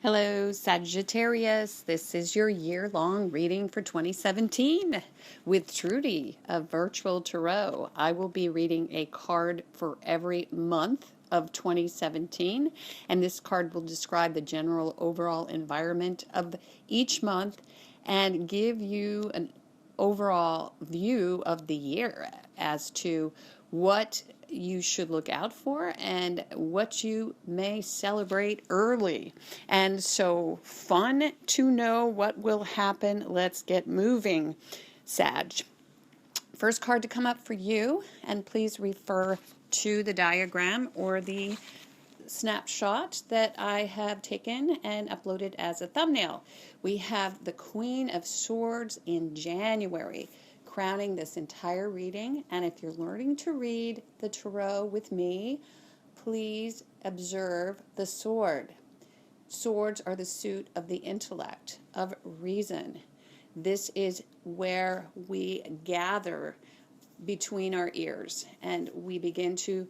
Hello, Sagittarius. This is your year-long reading for 2017 with Trudy of Virtual Tarot. I will be reading a card for every month of 2017, and this card will describe the general overall environment of each month and give you an overall view of the year as to what you should look out for and what you may celebrate early. And so fun to know what will happen. Let's get moving, Sag. First card to come up for you, and please refer to the diagram or the snapshot that I have taken and uploaded as a thumbnail. We have the Queen of Swords in January, crowning this entire reading. And if you're learning to read the tarot with me, please observe the sword. Swords are the suit of the intellect, of reason. This is where we gather between our ears and we begin to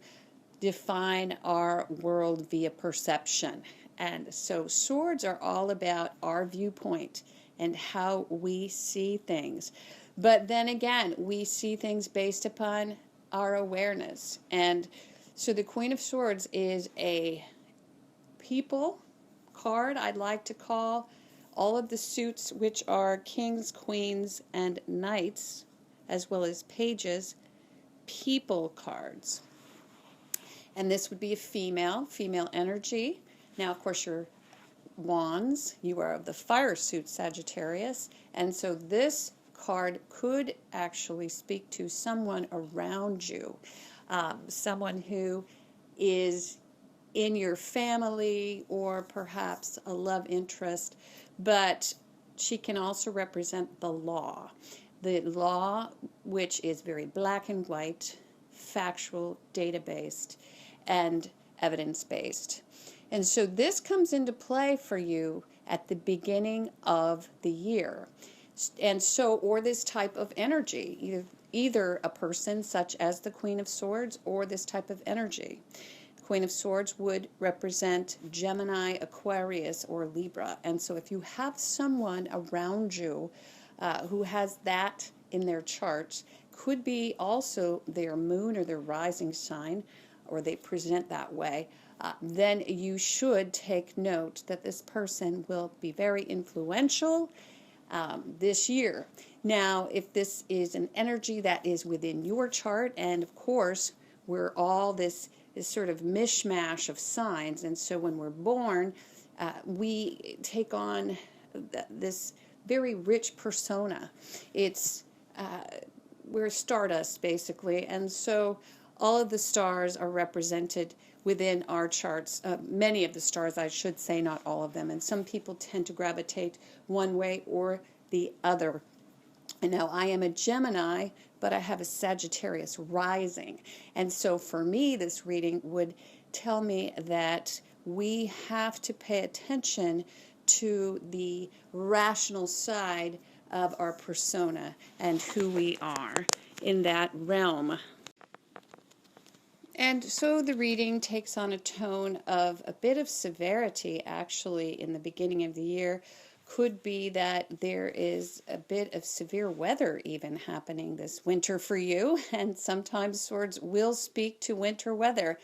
define our world via perception. And so swords are all about our viewpoint and how we see things. But then again, we see things based upon our awareness. And so the Queen of Swords is a people card. I'd like to call all of the suits, which are kings, queens, and knights, as well as pages, people cards. And this would be a female energy. Now, of course, your wands, you are of the fire suit, Sagittarius. And so this card could actually speak to someone around you, someone who is in your family or perhaps a love interest, but she can also represent the law which is very black and white, factual, data-based, and evidence-based. And so this comes into play for you at the beginning of the year. And so, or this type of energy, either a person such as the Queen of Swords or this type of energy. The Queen of Swords would represent Gemini, Aquarius, or Libra. And so if you have someone around you who has that in their chart, could be also their moon or their rising sign, or they present that way, then you should take note that this person will be very influential this year. Now, if this is an energy that is within your chart, and of course, we're all this sort of mishmash of signs, and so when we're born, we take on this very rich persona. We're stardust, basically, and so all of the stars are represented within our charts. Many of the stars, I should say, not all of them. And some people tend to gravitate one way or the other. And now I am a Gemini, but I have a Sagittarius rising. And so for me, this reading would tell me that we have to pay attention to the rational side of our persona and who we are in that realm. And so the reading takes on a tone of a bit of severity, actually, in the beginning of the year. Could be that there is a bit of severe weather even happening this winter for you, and sometimes swords will speak to winter weather.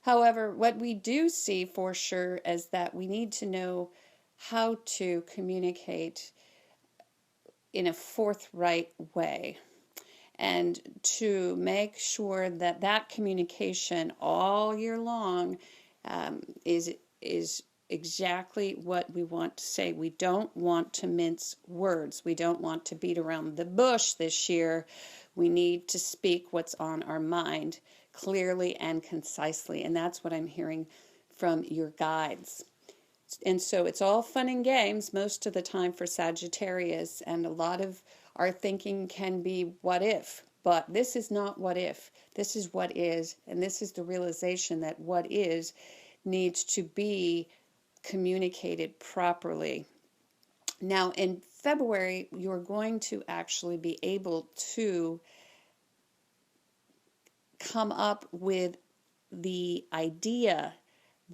However, what we do see for sure is that we need to know how to communicate in a forthright way, and to make sure that that communication all year long is exactly what we want to say. We don't want to mince words. We don't want to beat around the bush this year. We need to speak what's on our mind clearly and concisely, and that's what I'm hearing from your guides. And so it's all fun and games most of the time for Sagittarius, and a lot of our thinking can be what if, but this is not what if. This is what is, and this is the realization that what is needs to be communicated properly. Now in February, you're going to actually be able to come up with the idea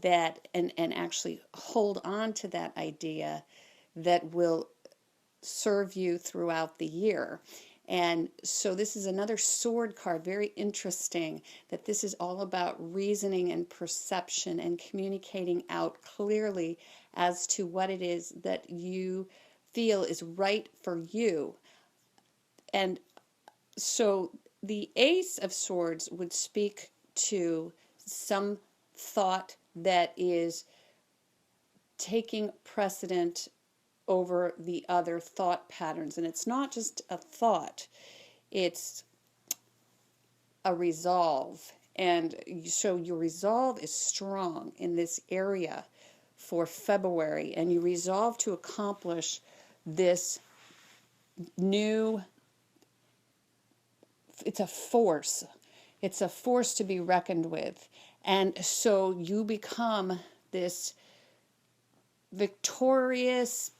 that, and actually hold on to that idea that will serve you throughout the year. And so this is another sword card, very interesting, that this is all about reasoning and perception and communicating out clearly as to what it is that you feel is right for you. And so the Ace of Swords would speak to some thought that is taking precedent over the other thought patterns. And it's not just a thought, it's a resolve. And so your resolve is strong in this area for February, and you resolve to accomplish this new, it's a force. It's a force to be reckoned with. And so you become this victorious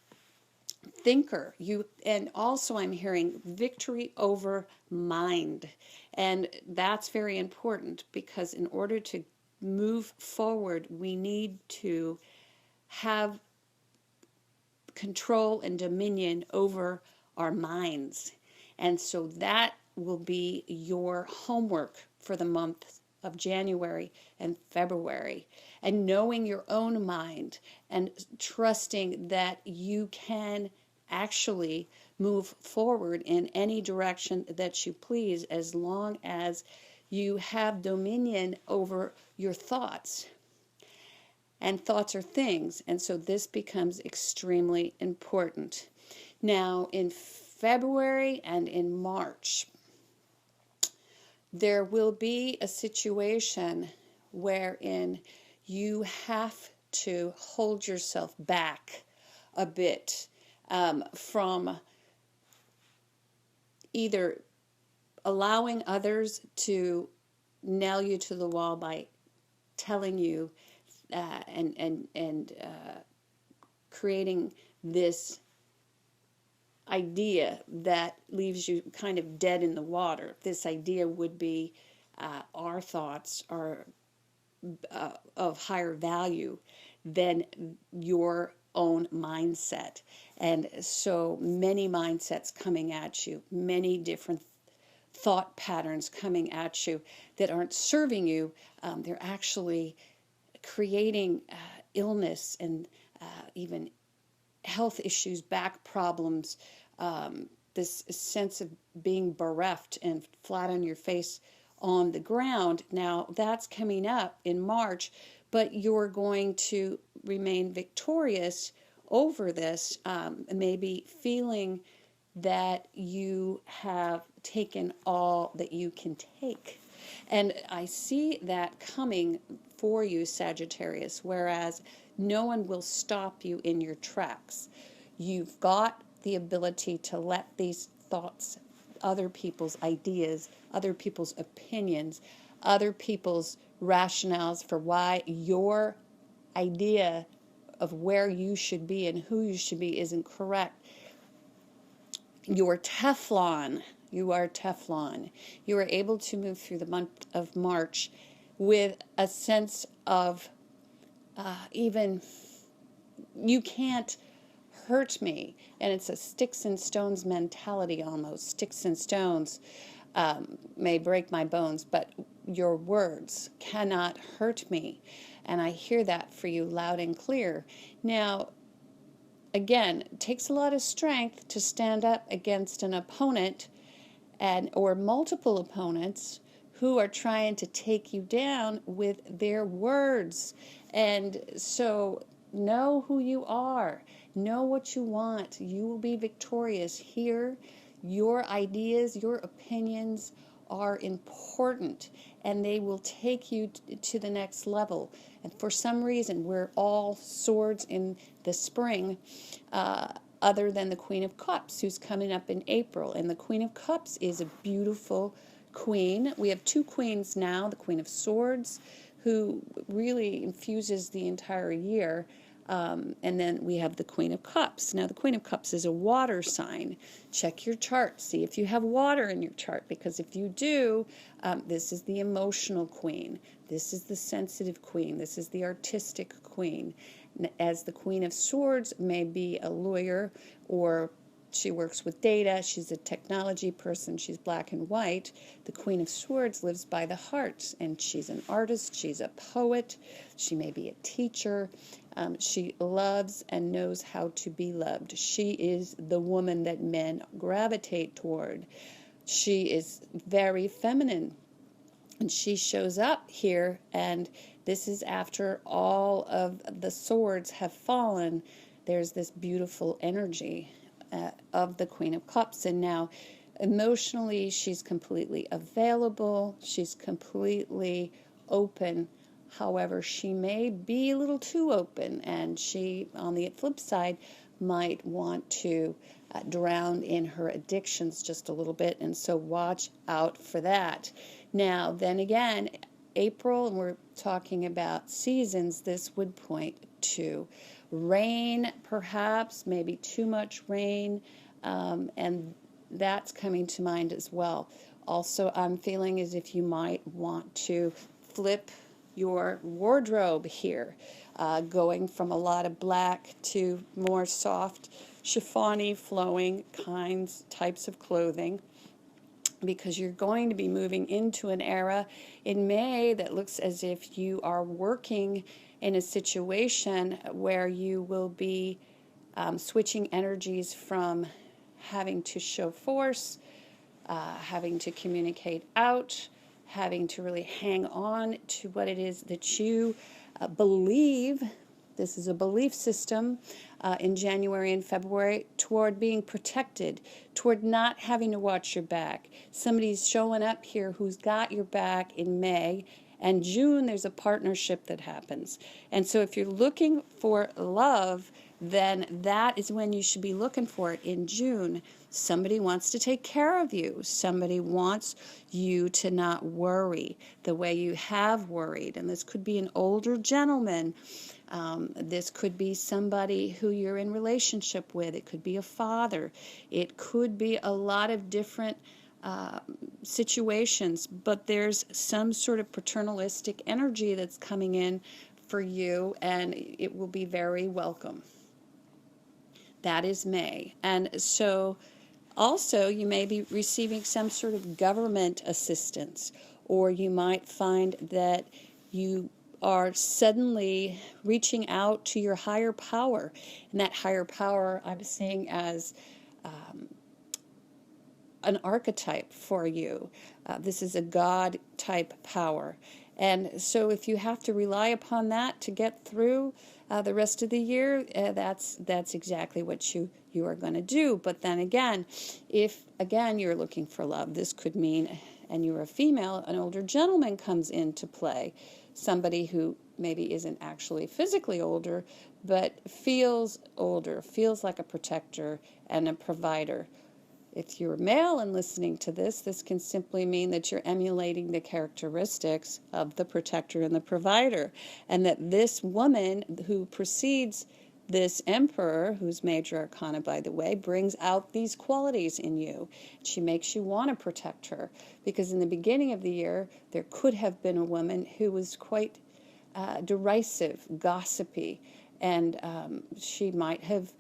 thinker. And also I'm hearing victory over mind. And that's very important, because in order to move forward, we need to have control and dominion over our minds. And so that will be your homework for the month of January and February, and knowing your own mind and trusting that you can actually move forward in any direction that you please, as long as you have dominion over your thoughts. And thoughts are things, and so this becomes extremely important. Now, in February and in March, there will be a situation wherein you have to hold yourself back a bit from either allowing others to nail you to the wall by telling you and creating this idea that leaves you kind of dead in the water. This idea would be our thoughts are of higher value than your own mindset. And so many mindsets coming at you, many different thought patterns coming at you that aren't serving you. They're actually creating illness and even health issues, back problems, this sense of being bereft and flat on your face on the ground. Now that's coming up in March, but you're going to remain victorious over this, maybe feeling that you have taken all that you can take. And I see that coming for you, Sagittarius, whereas no one will stop you in your tracks. You've got the ability to let these thoughts, other people's ideas, other people's opinions, other people's rationales for why your idea of where you should be and who you should be isn't correct. You're Teflon. You are Teflon. You are able to move through the month of March with a sense of even, you can't hurt me. And it's a sticks and stones mentality almost. Sticks and stones may break my bones, but your words cannot hurt me. And I hear that for you loud and clear. Now, again, it takes a lot of strength to stand up against an opponent or multiple opponents who are trying to take you down with their words. And so know who you are. Know what you want. You will be victorious here. Your ideas, your opinions are important, and they will take you to the next level. And for some reason, we're all swords in the spring, other than the Queen of Cups, who's coming up in April. And the Queen of Cups is a beautiful queen. We have two queens now, the Queen of Swords, who really infuses the entire year, And then we have the Queen of Cups. Now, the Queen of Cups is a water sign. Check your chart. See if you have water in your chart, because if you do, this is the emotional queen. This is the sensitive queen. This is the artistic queen. As the Queen of Swords may be a lawyer, or she works with data, she's a technology person, she's black and white. The Queen of Swords lives by the heart, and she's an artist, she's a poet, she may be a teacher. She loves and knows how to be loved. She is the woman that men gravitate toward. She is very feminine, and she shows up here, and this is after all of the swords have fallen. There's this beautiful energy of the Queen of Cups, and now emotionally she's completely available, she's completely open. However, she may be a little too open, and she, on the flip side, might want to drown in her addictions just a little bit, and so watch out for that. Now, then again, April, and we're talking about seasons, this would point to rain, perhaps, maybe too much rain, and that's coming to mind as well. Also, I'm feeling as if you might want to flip your wardrobe here, going from a lot of black to more soft, chiffony, flowing types of clothing, because you're going to be moving into an era in May that looks as if you are working in a situation where you will be switching energies from having to show force, having to communicate out, having to really hang on to what it is that you believe. This is a belief system in January and February toward being protected, toward not having to watch your back. Somebody's showing up here who's got your back in May, and June there's a partnership that happens. And so if you're looking for love, then that is when you should be looking for it, in June. Somebody wants to take care of you. Somebody wants you to not worry the way you have worried. And this could be an older gentleman. This could be somebody who you're in relationship with. It could be a father. It could be a lot of different situations, but there's some sort of paternalistic energy that's coming in for you, and it will be very welcome. That is May. And so also you may be receiving some sort of government assistance, or you might find that you are suddenly reaching out to your higher power. And that higher power I'm seeing as an archetype for you. This is a God-type power. And so if you have to rely upon that to get through the rest of the year, that's exactly what you are going to do. But then again, if, again, you're looking for love, this could mean, and you're a female, an older gentleman comes into play. Somebody who maybe isn't actually physically older, but feels older, feels like a protector and a provider. If you're male and listening to this, this can simply mean that you're emulating the characteristics of the protector and the provider, and that this woman who precedes this emperor, who's major arcana, by the way, brings out these qualities in you. She makes you want to protect her, because in the beginning of the year, there could have been a woman who was quite derisive, gossipy, and she might have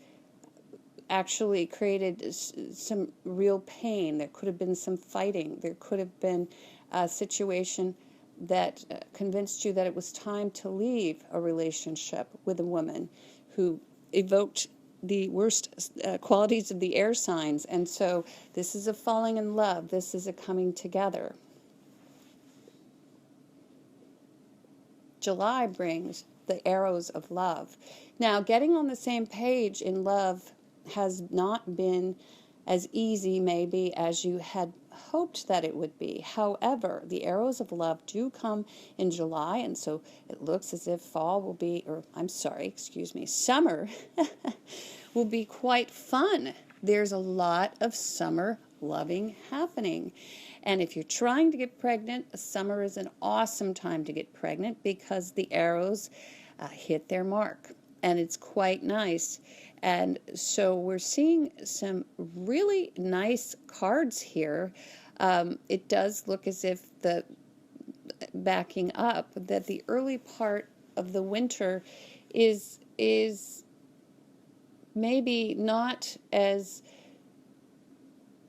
actually created some real pain. There could have been some fighting. There could have been a situation that convinced you that it was time to leave a relationship with a woman who evoked the worst qualities of the air signs. And so this is a falling in love. This is a coming together. July brings the arrows of love. Now, getting on the same page in love has not been as easy maybe as you had hoped that it would be. However, the arrows of love do come in July, and so it looks as if fall will be, or I'm sorry, excuse me, summer will be quite fun. There's a lot of summer loving happening. And if you're trying to get pregnant, summer is an awesome time to get pregnant, because the arrows hit their mark. and it's quite nice. And so we're seeing some really nice cards here. It does look as if the backing up that the early part of the winter is maybe not as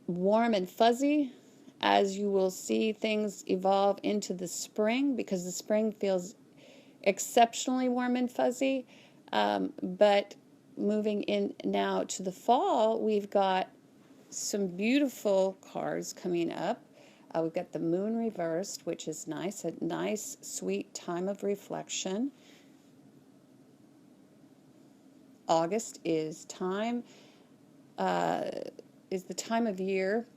warm and fuzzy as you will see things evolve into the spring, because the spring feels exceptionally warm and fuzzy. But moving in now to the fall, we've got some beautiful cards coming up. We've got the moon reversed, which is nice, a nice, sweet time of reflection. August is the time of year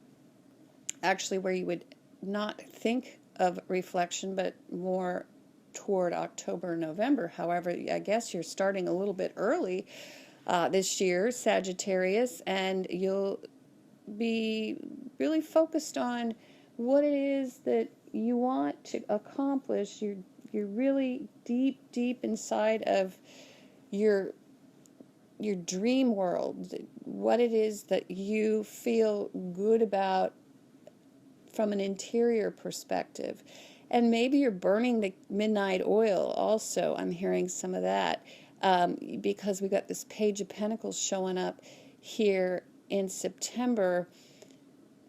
actually where you would not think of reflection, but more toward October, November. However, I guess you're starting a little bit early this year, Sagittarius, and you'll be really focused on what it is that you want to accomplish. You're really deep inside of your dream world, what it is that you feel good about from an interior perspective. And maybe you're burning the midnight oil also. I'm hearing some of that because we got this Page of Pentacles showing up here in September.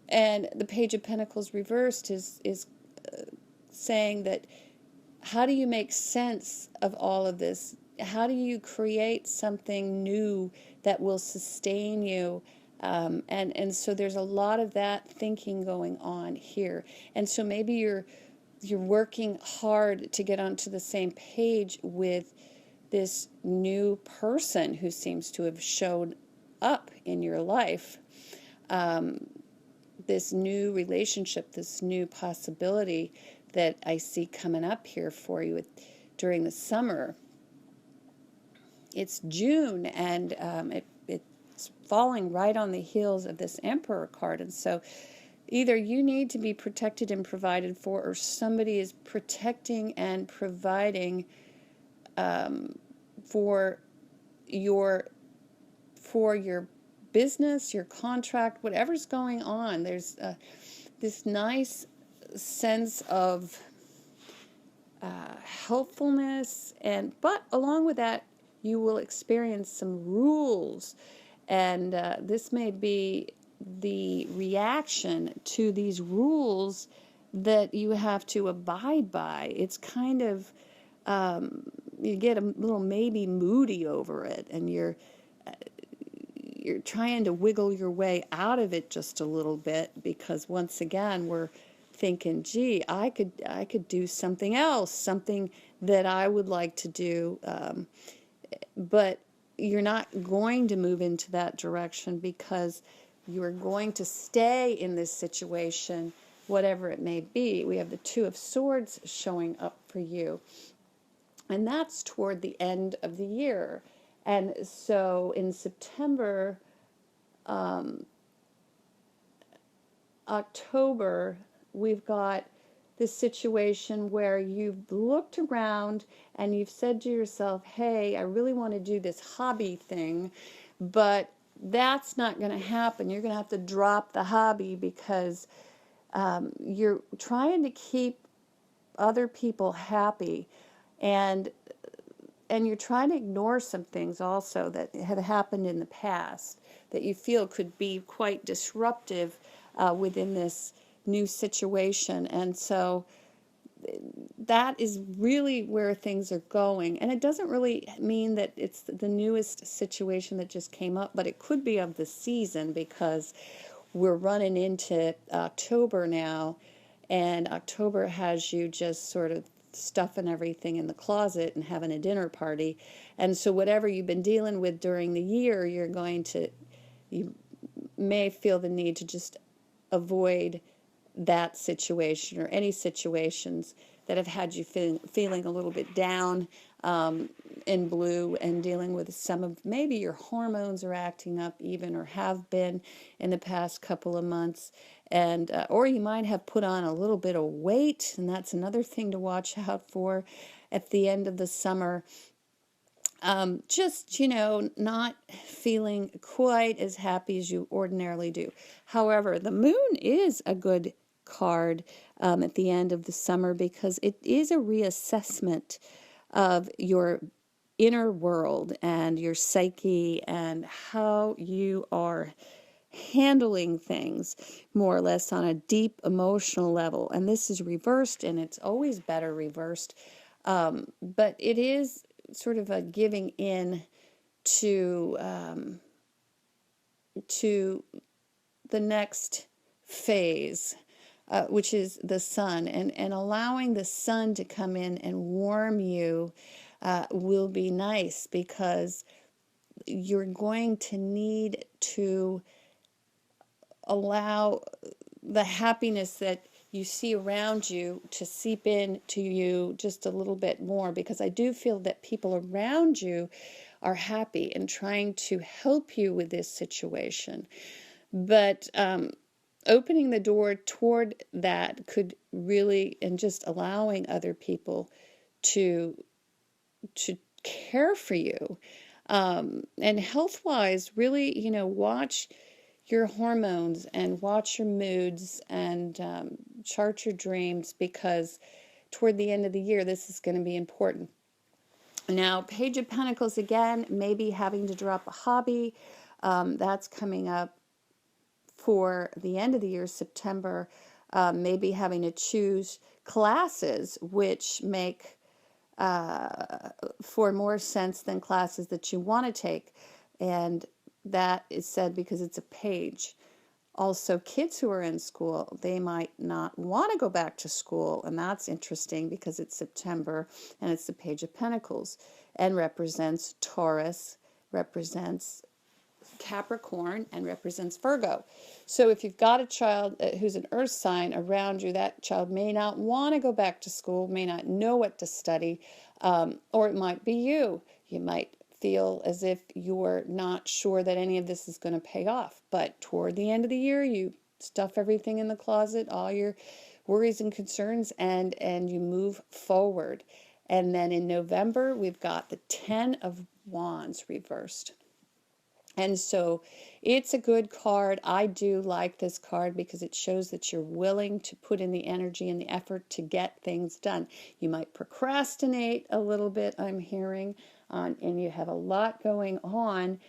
And the Page of Pentacles reversed is saying that how do you make sense of all of this? How do you create something new that will sustain you? And so there's a lot of that thinking going on here. And so maybe you're working hard to get onto the same page with this new person who seems to have showed up in your life. This new relationship, this new possibility that I see coming up here for you during the summer. It's June, and it's falling right on the heels of this Emperor card. And so either you need to be protected and provided for, or somebody is protecting and providing for your business, your contract, whatever's going on. There's this nice sense of helpfulness, but along with that, you will experience some rules, and this may be the reaction to these rules that you have to abide by. It's kind of you get a little maybe moody over it, and you're trying to wiggle your way out of it just a little bit, because once again we're thinking, gee, I could do something else, something that I would like to do, but you're not going to move into that direction because you're going to stay in this situation, whatever it may be. We have the Two of Swords showing up for you, and that's toward the end of the year. And so in September, October, we've got this situation where you've looked around and you've said to yourself, hey, I really want to do this hobby thing, but that's not going to happen. You're going to have to drop the hobby because you're trying to keep other people happy, and you're trying to ignore some things also that have happened in the past that you feel could be quite disruptive within this new situation. And so that is really where things are going. And it doesn't really mean that it's the newest situation that just came up, but it could be of the season, because we're running into October now, and October has you just sort of stuffing everything in the closet and having a dinner party. And so whatever you've been dealing with during the year, you may feel the need to just avoid that situation or any situations that have had you feeling a little bit down in blue, and dealing with some of maybe your hormones are acting up even, or have been in the past couple of months, and or you might have put on a little bit of weight, and that's another thing to watch out for at the end of the summer. just, not feeling quite as happy as you ordinarily do. However, the moon is a good card at the end of the summer because it is a reassessment of your inner world and your psyche and how you are handling things more or less on a deep emotional level. And this is reversed, and it's always better reversed. But it is sort of a giving in to the next phase, which is the sun, and allowing the sun to come in and warm you will be nice, because you're going to need to allow the happiness that you see around you to seep in to you just a little bit more, because I do feel that people around you are happy and trying to help you with this situation. But opening the door toward that could really, and just allowing other people to care for you. And health-wise, really, watch your hormones and watch your moods and chart your dreams, because toward the end of the year, this is going to be important. Now, Page of Pentacles, again, maybe having to drop a hobby. That's coming up for the end of the year, September. Maybe having to choose classes which make for more sense than classes that you want to take. And that is said because it's a page. Also, kids who are in school, they might not want to go back to school, and that's interesting because it's September and it's the Page of Pentacles and represents Taurus, represents Capricorn, and represents Virgo. So if you've got a child who's an earth sign around you, that child may not want to go back to school, may not know what to study, or it might be you. You might feel as if you're not sure that any of this is going to pay off. But toward the end of the year, you stuff everything in the closet, all your worries and concerns, and you move forward. And then in November, we've got the 10 of Wands reversed. And so it's a good card. I do like this card because it shows that you're willing to put in the energy and the effort to get things done. You might procrastinate a little bit, I'm hearing, and you have a lot going on,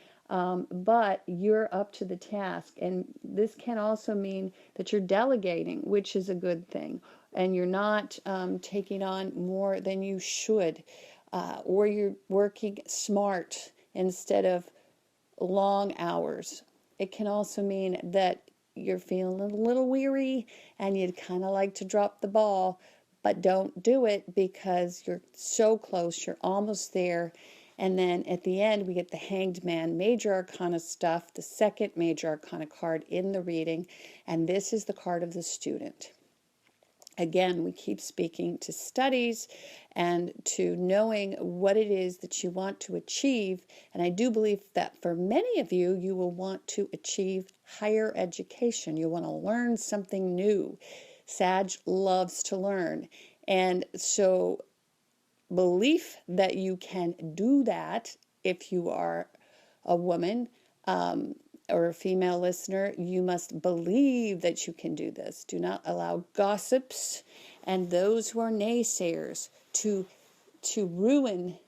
but you're up to the task. And this can also mean that you're delegating, which is a good thing, and you're not taking on more than you should, or you're working smart instead of long hours. It can also mean that you're feeling a little weary and you'd kind of like to drop the ball, but don't do it because you're so close, you're almost there. And then at the end, we get the Hanged Man, Major Arcana stuff, the second Major Arcana card in the reading, and this is the card of the student. Again, we keep speaking to studies and to knowing what it is that you want to achieve. And I do believe that for many of you, you will want to achieve higher education. You want to learn something new. Sag loves to learn. And so belief that you can do that, if you are a woman, or a female listener, you must believe that you can do this. Do not allow gossips and those who are naysayers to ruin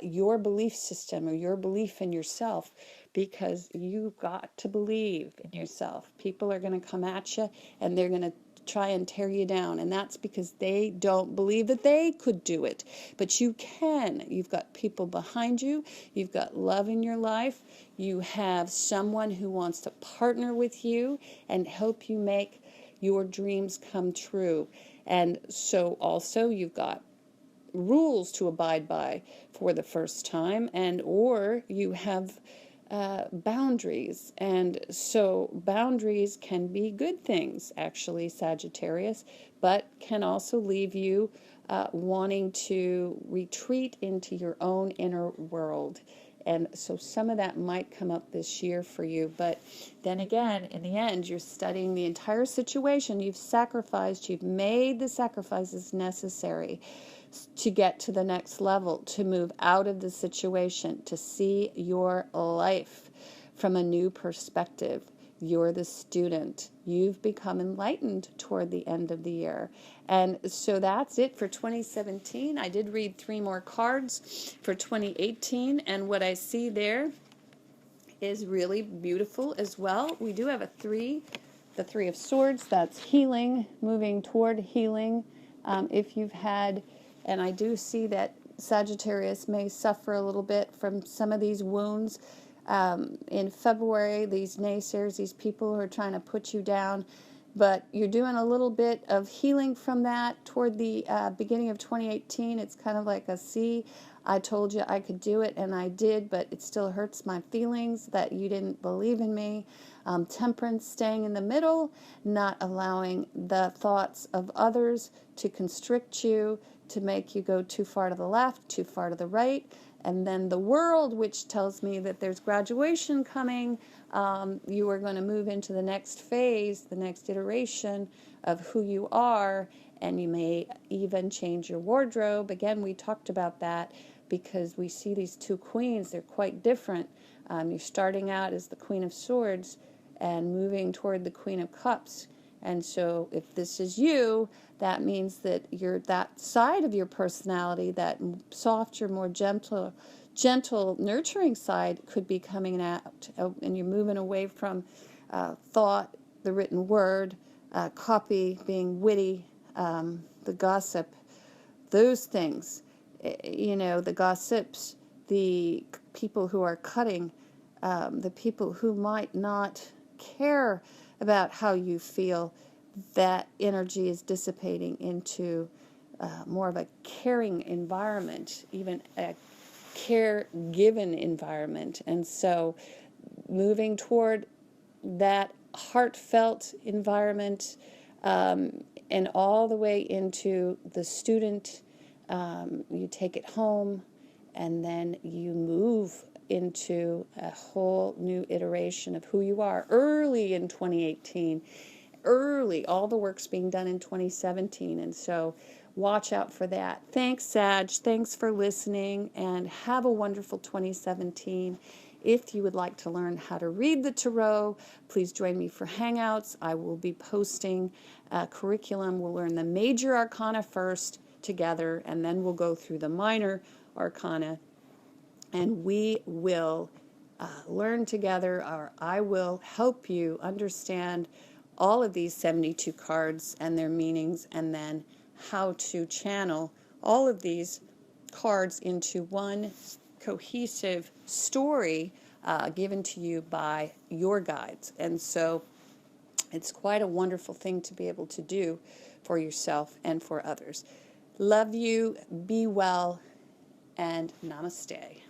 your belief system or your belief in yourself, because you've got to believe in yourself. People are going to come at you and they're going to try and tear you down, and that's because they don't believe that they could do it. But you can. You've got people behind you. You've got love in your life. You have someone who wants to partner with you and help you make your dreams come true. And so also you've got rules to abide by for the first time, and or you have boundaries. And so boundaries can be good things, actually, Sagittarius, but can also leave you wanting to retreat into your own inner world. And so some of that might come up this year for you. But then again, in the end, you're studying the entire situation. You've sacrificed. You've made the sacrifices necessary. to get to the next level, to move out of the situation, to see your life from a new perspective. You're the student. You've become enlightened toward the end of the year. And so that's it for 2017. I did read 3 more cards for 2018, and what I see there is really beautiful as well. We do have a 3, the 3 of Swords. That's healing, moving toward healing. If you've had, and I do see that Sagittarius may suffer a little bit from some of these wounds. In February, these naysayers, these people who are trying to put you down, but you're doing a little bit of healing from that toward the beginning of 2018. It's kind of like see, I told you I could do it, and I did, but it still hurts my feelings that you didn't believe in me. Temperance, staying in the middle, not allowing the thoughts of others to constrict you, to make you go too far to the left, too far to the right. And then the World, which tells me that there's graduation coming. You are going to move into the next phase, the next iteration of who you are, and you may even change your wardrobe. Again, we talked about that because we see these 2 queens. They're quite different. You're starting out as the Queen of Swords and moving toward the Queen of Cups. And so if this is you, that means that you're that side of your personality, that softer, more gentle, nurturing side could be coming out, and you're moving away from thought, the written word, copy, being witty, the gossip, those things, the gossips, the people who are cutting, the people who might not care about how you feel. That energy is dissipating into more of a caring environment, even a care-given environment. And so moving toward that heartfelt environment, and all the way into the student, you take it home, and then you move into a whole new iteration of who you are early in 2018. Early, all the work's being done in 2017, and so watch out for that. Thanks, Sag. Thanks for listening, and have a wonderful 2017. If you would like to learn how to read the tarot, please join me for Hangouts. I will be posting a curriculum. We'll learn the major arcana first together, and then we'll go through the minor arcana, and we will learn together, or I will help you understand all of these 72 cards and their meanings, and then how to channel all of these cards into one cohesive story given to you by your guides. And so it's quite a wonderful thing to be able to do for yourself and for others. Love you, be well, and namaste.